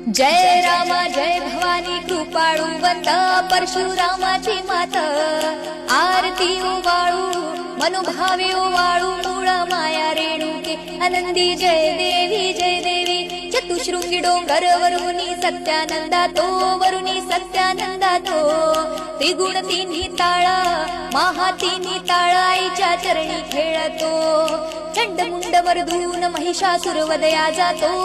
जय रामा जय भवानी कृपाळू one परशुरामाची मात आरती ओवाळू मनोभावे ओवाळू मूळ माया रेणुके आनंदी जय देवी चतुशृंगी डोंगर वरुणी सत्यानंदा तो वरुणी सत्यानंदा तो त्रिगुण तिन्ही ताळा महातिन्ही ताळा आईच्या चरणी खेळतो चंडमुंड मर्दून महिषासुरवदया जातो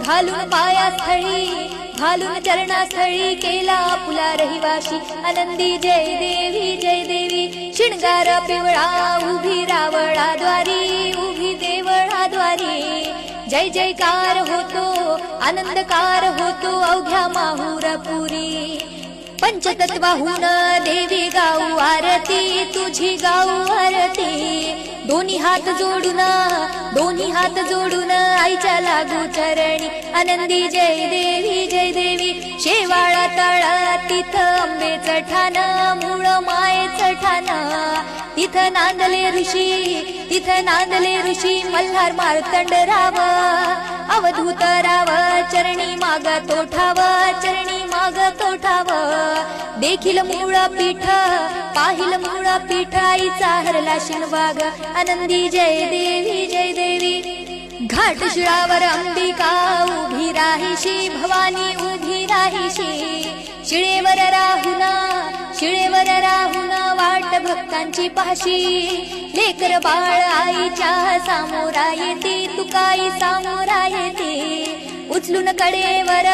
घालून पायास्थळी घालून चरणास्थळी केला पुला रहिवाशी आनंदी जय देवी शिणगार पिवळा उभी रावळाद्वारी उभी देवळाद्वारी जय जयकार होतो आनंदकार होतो अवघ्या माहुरपुरी पंचतत्वाहून देवी गाऊ आरती तुझी गाऊ आरती दोन्ही हात जोडून आईच्या लागू चरणी आनंदी जय देवी शेवाळा तळा तिथं आंबेचं ठाण मूळ मायेचं ठाण तिथं नांदले ऋषी मल्हार मार्तंड राव अवधूत राव चरणी माग तोठाव देखील मूळ पीठ पाहिल मूळ पीठ आईचा हरला शिणवाग आनंदी जय देवी घाट शिळावर अंबिका उभी राहिशी भवानी उभी राहिशी शिळेवर राहुन वाट भक्तांची पाशी लेकर बाळ आईच्या सामोरा येते तुकाई सामोरा येते उचलून कडेवर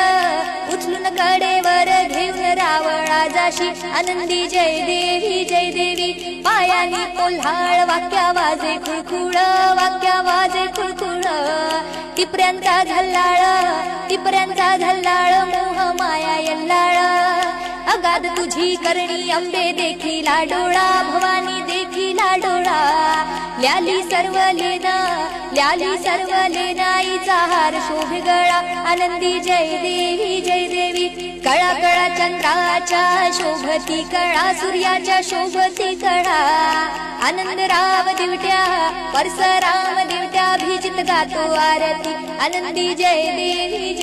घेऊन रावळा जाशी आनंदी जय देवी पायानी कोल्हाळ वाक्या वाजे खुळखुळ टिपऱ्यांचा झल्लाळ मोह माया यल्लाळ अगाध तुझी करणी अंबे देखीला डोळा भवानी देखीला डोळा ल्याली सर्व लेना आईचा हार शोभे गळा आनंदी जय देवी कळा चंद्राच्या शोभती कळा सूर्याच्या शोभती कळा आनंद राव दिवट्या परसराम दिवट्या अभिजित गातो आरती आनंदी जय देवी